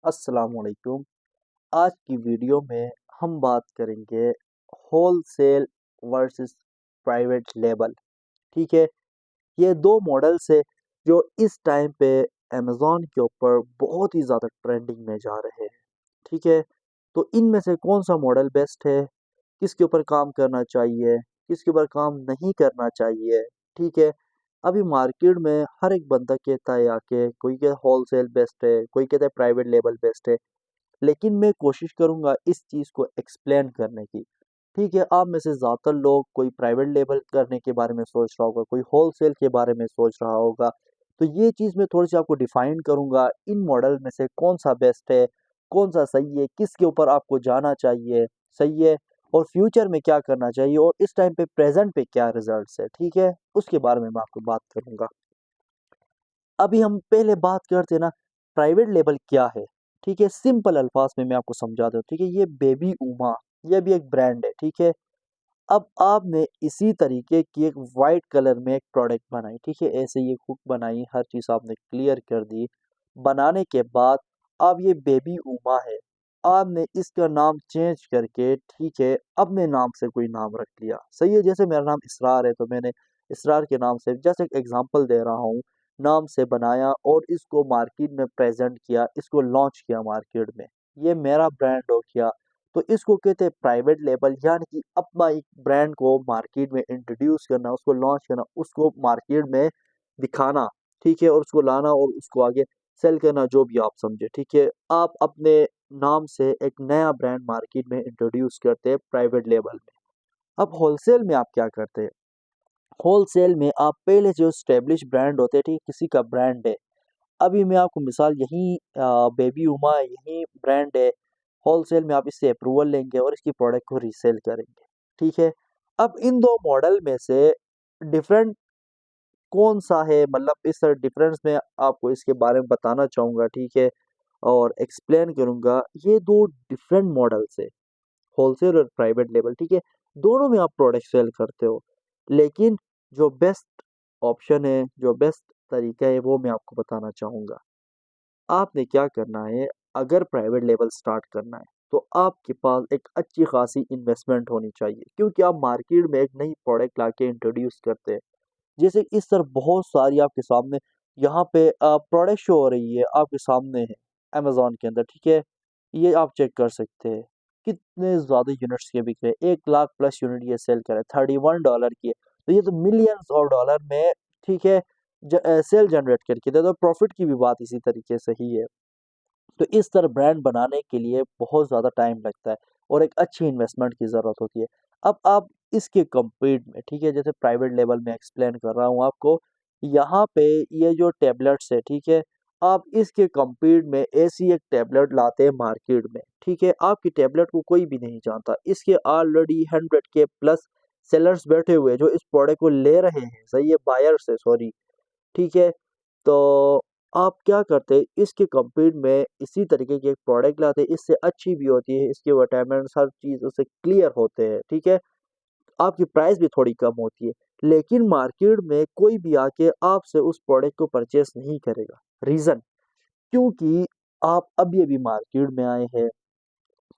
अस्सलामुअलैकुम। आज की वीडियो में हम बात करेंगे होलसेल वर्सेस प्राइवेट लेबल। ठीक है, ये दो मॉडल्स है जो इस टाइम पे अमेज़न के ऊपर बहुत ही ज़्यादा ट्रेंडिंग में जा रहे हैं। ठीक है, तो इनमें से कौन सा मॉडल बेस्ट है, किसके ऊपर काम करना चाहिए, किसके ऊपर काम नहीं करना चाहिए। ठीक है, अभी मार्केट में हर एक बंदा कहता है आके, कोई कहता है होलसेल बेस्ट है, कोई कहता है प्राइवेट लेबल बेस्ट है। लेकिन मैं कोशिश करूँगा इस चीज़ को एक्सप्लेन करने की। ठीक है, आप में से ज़्यादातर लोग कोई प्राइवेट लेबल करने के बारे में सोच रहा होगा, कोई होलसेल के बारे में सोच रहा होगा। तो ये चीज़ मैं थोड़ी-सी आपको डिफ़ाइन करूँगा, इन मॉडल में से कौन-सा बेस्ट है, कौन-सा सही है, किसके ऊपर आपको जाना चाहिए, सही है, और फ्यूचर में क्या करना चाहिए और इस टाइम पे प्रेज़ेंट पे क्या रिज़ल्ट्स है, ठीक है? उसके बारे में मैं आपको बात करूँगा। अभी हम पहले बात करते हैं ना, प्राइवेट लेबल क्या है? ठीक है, सिंपल अल्फाज में मैं आपको समझा दूँ, ठीक है? ये बेबी उमा, ये भी एक ब्रांड है, ठीक है? अब आपने इसी तरीके की एक वाइट कलर में एक प्रोडक्ट बनाई, ठीक है? ऐसे ये हुक बनाई, हर चीज़ आपने क्लियर कर दी। बनाने के बाद अब ये बेबी उमा है, आपने इसका नाम चेंज करके, ठीक है, अपने नाम से कोई नाम रख लिया, सही है? जैसे मेरा नाम इसरार है, तो मैंने इसरार के नाम से जस्ट एक एग्ज़ाम्पल दे रहा हूँ, नाम से बनाया और इसको मार्केट में प्रेज़ेंट किया, इसको लॉन्च किया मार्केट में। ये मेरा ब्रांड हो गया। तो इसको कहते हैं प्राइवेट लेबल, यानी कि अपना एक ब्रांड को मार्केट में इंट्रोड्यूस करना, उसको लॉन्च करना, उसको मार्केट में दिखाना, ठीक है? और उसको लाना और उसको आगे सेल करना, जो भी आप समझे, ठीक है? आप अपने नाम से एक नया ब्रांड मार्केट में इंट्रोड्यूस करते हैं प्राइवेट लेबल में। अब होलसेल में आप क्या करते हैं? होलसेल में आप पहले जो एस्टेब्लिश ब्रांड होते हैं, ठीक है? किसी का ब्रांड है, अभी मैं आपको मिसाल यही बेबी उमा यही ब्रांड है, होलसेल में आप इससे अप्रूवल लेंगे और इसकी प्रोडक्ट को रीसेल करेंगे, ठीक है? अब इन 2 मॉडल में से डिफरेंट कौन-सा है, मतलब इस डिफरेंस में आपको इसके बारे में बताना चाहूँगा, ठीक है? और एक्सप्लेन करूँगा, ये 2 डिफरेंट मॉडल्स है, होलसेल और प्राइवेट लेबल, ठीक है? दोनों में आप प्रोडक्ट सेल करते हो, लेकिन जो बेस्ट ऑप्शन है, जो बेस्ट तरीका है, वो मैं आपको बताना चाहूँगा। आपने क्या करना है, अगर प्राइवेट लेबल स्टार्ट करना है, तो आपके पास एक अच्छी खासी इन्वेस्टमेंट होनी चाहिए, क्योंकि आप मार्केट में एक नई प्रोडक्ट लाके इंट्रोड्यूस करते हैं। जैसे इस तरह बहुत सारी आपके सामने यहाँ पे प्रोडक्ट शो हो रही है, आपके सामने है, अमेज़न के अंदर, ठीक है? ये आप चेक कर सकते हैं, कितने ज़्यादा यूनिट्स के बिक रहे हैं, 1 लाख प्लस यूनिट ये सेल कर रहा है, $31 की है, तो ये तो मिलियंस ऑफ डॉलर में, ठीक है, सेल जनरेट करके दे दो, प्रॉफिट की भी बात इसी तरीके से ही है। तो इस तरह ब्रांड बनाने के लिए बहुत ज़्यादा टाइम लगता है और एक अच्छी इन्वेस्टमेंट की ज़रूरत होती है। अब आप इसके कम्पीट में, ठीक है, जैसे प्राइवेट लेवल में एक्सप्लेन कर रहा हूँ आपको, यहाँ पे ये जो टैबलेट्स है, ठीक है, आप इसके कम्पीट में ऐसी एक टैबलेट लाते हैं मार्केट में, ठीक है, आपकी टैबलेट को कोई भी नहीं जानता, इसके ऑलरेडी 100 के प्लस सेलर्स बैठे हुए हैं जो इस प्रोडक्ट को ले रहे हैं, सही है, बायर्स है, सॉरी, ठीक है? तो आप क्या करते हैं, इसके कम्पीट में इसी तरीके की एक प्रोडक्ट लाते हैं, इससे अच्छी भी होती है, इसके विटामिन्स हर चीज़ उससे क्लियर होते हैं, ठीक है? आपकी प्राइस भी थोड़ी कम होती है, लेकिन मार्केट में कोई भी आके आपसे उस प्रोडक्ट को परचेज़ नहीं करेगा। रीज़न, क्योंकि आप अभी-अभी मार्केट में आए हैं,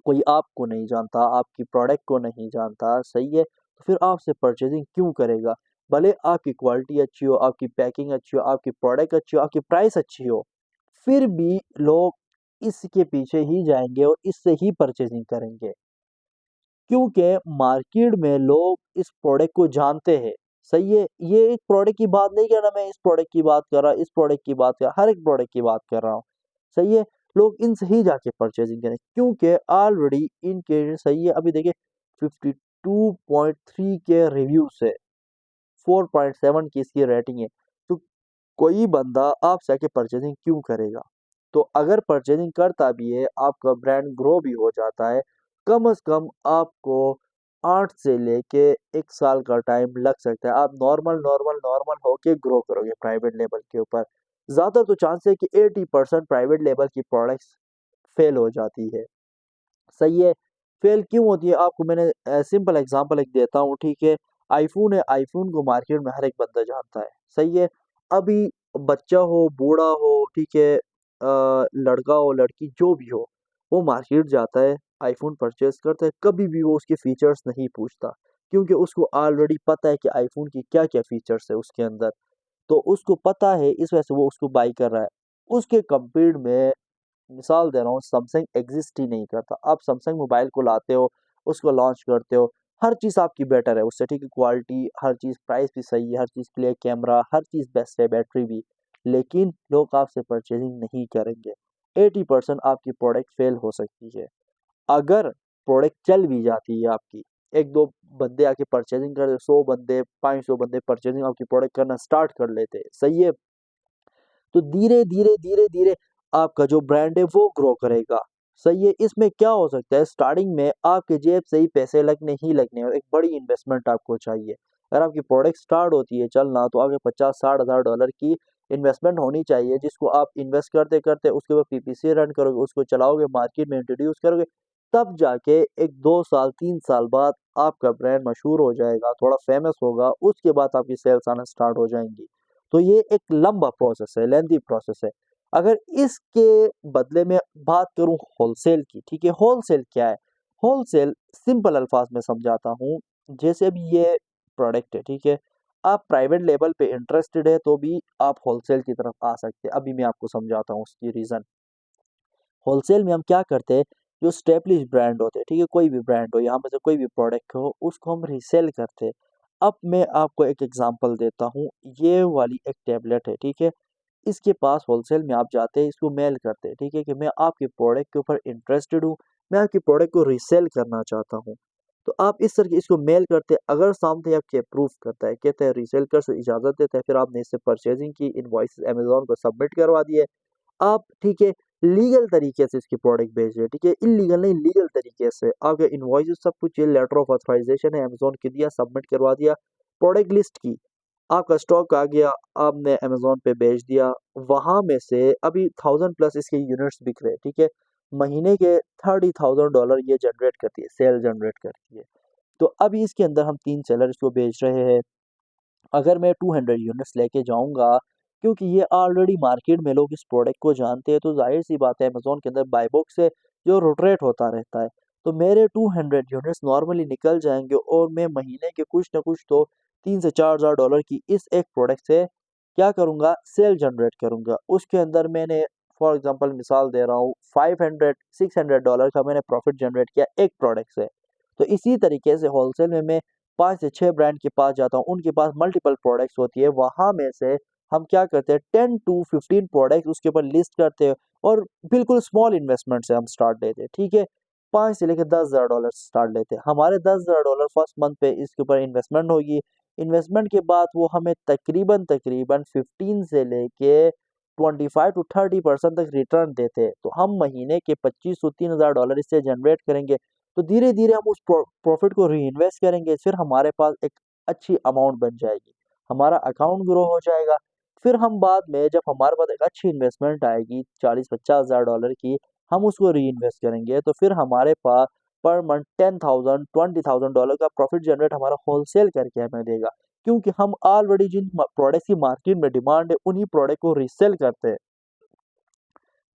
कोई आपको नहीं जानता, आपकी प्रोडक्ट को नहीं जानता, सही है? तो फिर आपसे परचेज़िंग क्यों करेगा? भले आपकी क्वालिटी अच्छी हो, आपकी पैकिंग अच्छी हो, आपकी प्रोडक्ट अच्छी हो, आपकी प्राइस अच्छी हो, फिर भी लोग इसके पीछे ही जाएँगे और इससे ही परचेज़िंग करेंगे। क्योंकि मार्केट में लोग इस प्रोडक्ट को जानते हैं, सही है? ये एक प्रोडक्ट की बात नहीं कर रहा मैं, इस प्रोडक्ट की बात कर रहा, इस प्रोडक्ट की बात कर हर एक प्रोडक्ट की बात कर रहा हूँ, सही है? लोग इनसे ही जाके परचेज़िंग करें, क्योंकि ऑलरेडी इनके, सही है, अभी देखिए 52.3 के रिव्यूज़ है, 4.7 की इसकी रेटिंग है, तो कोई बंदा आपसे आके परचेज़िंग क्यों करेगा? तो अगर परचेज़िंग करता भी है, आपका ब्रांड ग्रो भी हो जाता है, कम से कम आपको 8 से लेके 1 साल का टाइम लग सकता है। आप नॉर्मल होके ग्रो करोगे प्राइवेट लेवल के ऊपर। ज़्यादा तो चांस है कि 80% प्राइवेट लेवल की प्रोडक्ट्स फेल हो जाती है। सही है? फेल क्यों होती है? आपको मैंने सिंपल एग्ज़ाम्पल एक देता हूँ, ठीक है, आईफ़ोन को मार्केट में हर एक बंदा जानता है, सही है? अभी बच्चा हो, बूढ़ा हो, ठीक है? लड़का हो लड़की जो भी हो, वो मार्केट जाता है, आईफोन परचेज करता है, कभी भी वो उसके फीचर्स नहीं पूछता, क्योंकि उसको ऑलरेडी पता है कि आईफोन की क्या क्या फीचर्स है उसके अंदर। तो उसको पता है, इस वजह से वो उसको बाई कर रहा है। उसके कंपेयर में मिसाल दे रहा हूँ, सैमसंग एग्जिस्ट ही नहीं करता। आप सैमसंग मोबाइल को लाते हो, उसको लॉन्च करते हो, हर चीज़ आपकी बेटर है उससे, ठीक है, क्वालिटी हर चीज़, प्राइस भी सही है, हर चीज़ क्लियर, कैमरा हर चीज़ बेस्ट है, बैटरी भी। लेकिन लोग आपसे परचेजिंग नहीं करेंगे। 80% आपकी प्रोडक्ट फेल हो सकती है। अगर प्रोडक्ट चल भी जाती है आपकी, एक दो बंदे आके परचेजिंग कर, 100 बंदे 500 बंदे परचेजिंग आपकी प्रोडक्ट करना स्टार्ट कर लेते हैं, सही है, तो धीरे धीरे धीरे धीरे आपका जो ब्रांड है वो ग्रो करेगा। सही है, इसमें क्या हो सकता है, स्टार्टिंग में आपके जेब से ही पैसे लगने ही लगने, और एक बड़ी इन्वेस्टमेंट आपको चाहिए। अगर आपकी प्रोडक्ट स्टार्ट होती है चलना, तो आपके 50-60 हज़ार डॉलर की इन्वेस्टमेंट होनी चाहिए, जिसको आप इन्वेस्ट करते करते उसके बाद पीपीसी रन करोगे, उसको चलाओगे, मार्केट में इंट्रोड्यूस करोगे, तब जाके एक 2 साल 3 साल बाद आपका ब्रांड मशहूर हो जाएगा, थोड़ा फेमस होगा, उसके बाद आपकी सेल्स आना स्टार्ट हो जाएंगी। तो ये एक लंबा प्रोसेस है, लेंथी प्रोसेस है। अगर इसके बदले में बात करूं होलसेल की, ठीक है, होलसेल क्या है? होलसेल सिंपल अल्फाज में समझाता हूं, जैसे अभी ये प्रोडक्ट है, ठीक है, आप प्राइवेट लेवल पे इंटरेस्टेड है तो भी आप होलसेल की तरफ आ सकते हैं। अभी मैं आपको समझाता हूँ उसकी रीजन। होलसेल में हम क्या करते हैं, जो स्टेब्लिश ब्रांड होते हैं, ठीक है, कोई भी ब्रांड हो, यहाँ पे से कोई भी प्रोडक्ट हो, उसको हम रीसेल करते हैं। अब मैं आपको एक एग्जांपल देता हूँ, ये वाली एक टेबलेट है, ठीक है, इसके पास होलसेल में आप जाते हैं, इसको मेल करते हैं, ठीक है, कि मैं आपके प्रोडक्ट के ऊपर इंटरेस्टेड हूँ, मैं आपकी प्रोडक्ट को रीसेल करना चाहता हूँ। तो आप इस तरह की इसको मेल करते हैं, अगर सामने आपके अप्रूव करता है, कहते हैं रीसेल कर से इजाज़त देता है, फिर आपने इससे परचेजिंग की, इनवॉइस अमेजोन को सबमिट करवा दिए, आप, ठीक है, लीगल तरीके से इसकी प्रोडक्ट भेज रहे हैं, ठीक है, इलीगल नहीं, लीगल तरीके से आपके इनवॉइस सब कुछ, ये लेटर ऑफ ऑथराइजेशन है, अमेजोन के दिया, सबमिट करवा दिया, प्रोडक्ट लिस्ट की, आपका स्टॉक आ गया, आपने अमेजोन पे बेच दिया, वहां में से अभी 1000+ इसके यूनिट्स बिक रहे हैं, ठीक है, महीने के $30,000 ये जनरेट करती है, सेल जनरेट करती है। तो अभी इसके अंदर हम 3 सेलर इसको बेच रहे हैं। अगर मैं 200 यूनिट्स लेके जाऊंगा, क्योंकि ये ऑलरेडी मार्केट में लोग इस प्रोडक्ट को जानते हैं, तो जाहिर सी बात है अमेजोन के अंदर बाय बॉक्स से जो रोटेट होता रहता है, तो मेरे 200 यूनिट्स नॉर्मली निकल जाएंगे, और मैं महीने के कुछ ना कुछ तो $3 से 4 हज़ार की इस एक प्रोडक्ट से क्या करूंगा, सेल जनरेट करूंगा। उसके अंदर मैंने, फॉर एग्जांपल मिसाल दे रहा हूँ, $500-600 का मैंने प्रॉफिट जनरेट किया एक प्रोडक्ट से। तो इसी तरीके से होलसेल में मैं 5 से 6 ब्रांड के पास जाता हूँ, उनके पास मल्टीपल प्रोडक्ट्स होती है, वहां में से हम क्या करते हैं, 10 to 15 प्रोडक्ट उसके ऊपर लिस्ट करते हैं, और बिल्कुल स्मॉल इन्वेस्टमेंट से हम स्टार्ट लेते हैं, ठीक है, 5 से लेकर $10,000 स्टार्ट लेते हैं। हमारे $10,000 फर्स्ट मंथ पे इसके ऊपर इन्वेस्टमेंट होगी। इन्वेस्टमेंट के बाद वो हमें तकरीबन तकरीबन 15 से लेके 25 to 30% तक रिटर्न देते हैं। तो हम महीने के 25 से 3 हज़ार डॉलर इससे जनरेट करेंगे। तो धीरे धीरे हम उस प्रॉफिट को री इन्वेस्ट करेंगे, फिर हमारे पास एक अच्छी अमाउंट बन जाएगी, हमारा अकाउंट ग्रो हो जाएगा। फिर हम बाद में, जब हमारे पास एक अच्छी इन्वेस्टमेंट आएगी 40-50 हज़ार डॉलर की, हम उसको री इन्वेस्ट करेंगे, तो फिर हमारे पास पर मंथ 10,000 20,000 डॉलर का प्रॉफिट जनरेट हमारा होलसेल करके हमें देगा, क्योंकि हम ऑलरेडी जिन प्रोडक्ट्स की मार्केट में डिमांड है, उन्हीं प्रोडक्ट को रीसेल करते हैं।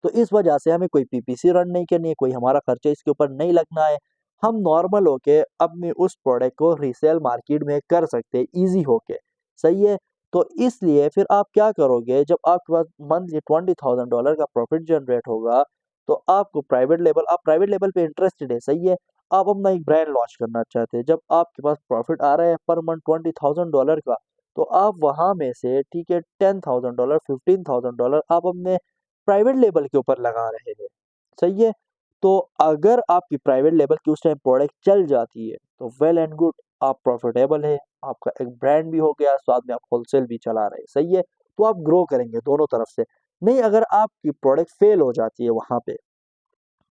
तो इस वजह से हमें कोई पीपीसी रन नहीं करनी है, कोई हमारा खर्चा इसके ऊपर नहीं लगना है। हम नॉर्मल होके अपने उस प्रोडक्ट को रीसेल मार्केट में कर सकते हैं, ईज़ी होके। सही है? तो इसलिए फिर आप क्या करोगे, जब आपके पास मंथली $20,000 का प्रॉफिट जनरेट होगा, तो आपको आप प्राइवेट लेवल पे इंटरेस्टेड है, सही है? आप अपना एक ब्रांड लॉन्च करना चाहते हैं। जब आपके पास प्रॉफिट आ रहा है पर मंथ $20,000 का, तो आप वहाँ में से, ठीक है, $10,000 $15,000 आप अपने प्राइवेट लेवल के ऊपर लगा रहे हैं। सही है? तो अगर आपकी प्राइवेट लेवल की उस टाइम प्रोडक्ट चल जाती है, तो वेल एंड गुड, आप प्रॉफिटेबल है, आपका एक ब्रांड भी हो गया, साथ में आप होलसेल भी चला रहे हैं। सही है? तो आप ग्रो करेंगे दोनों तरफ से। नहीं, अगर आपकी प्रोडक्ट फेल हो जाती है वहाँ पे,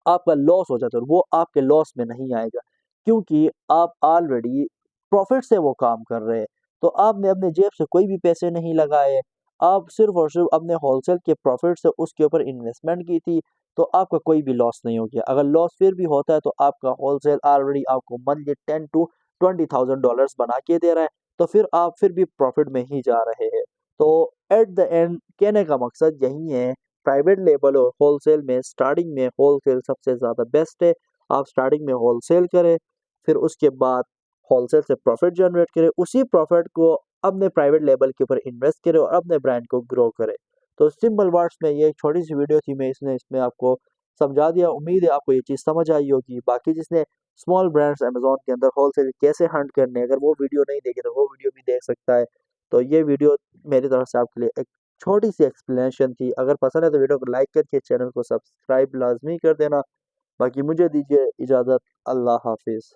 आपका लॉस हो जाता है, और वो आपके लॉस में नहीं आएगा, क्योंकि आप ऑलरेडी प्रॉफिट से वो काम कर रहे हैं। तो आपने अपने जेब से कोई भी पैसे नहीं लगाए, आप सिर्फ और सिर्फ अपने होलसेल के प्रॉफिट से उसके ऊपर इन्वेस्टमेंट की थी, तो आपका कोई भी लॉस नहीं हो गया। अगर लॉस फिर भी होता है, तो आपका होलसेल ऑलरेडी आपको मंथली 10 to 20,000 डॉलर्स बना के दे रहा है, तो फिर आप फिर भी प्रॉफिट में ही जा रहे हैं। तो एट द एंड कहने का मकसद यही है प्राइवेट लेबल और होलसेल में स्टार्टिंग में होलसेल सबसे ज़्यादा बेस्ट है। आप स्टार्टिंग में होलसेल करें, फिर उसके बाद होलसेल से प्रॉफिट जनरेट करें, उसी प्रॉफिट को अपने प्राइवेट लेबल के ऊपर इन्वेस्ट करें और अपने ब्रांड को ग्रो करें। तो सिंपल वर्ड्स में ये एक छोटी सी वीडियो थी, मैं इसमें आपको समझा दिया। उम्मीद है आपको ये चीज़ समझ आई होगी। बाकी जिसने स्मॉल ब्रांड्स अमेज़न के अंदर होलसेल कैसे हंट करने हैं, अगर वो वीडियो नहीं देखे तो वो वीडियो भी देख सकता है। तो ये वीडियो मेरी तरफ से आपके लिए एक छोटी सी एक्सप्लेनेशन थी। अगर पसंद है तो वीडियो को लाइक करके चैनल को सब्सक्राइब लाजमी कर देना। बाकी मुझे दीजिए इजाज़त। अल्लाह हाफिज़।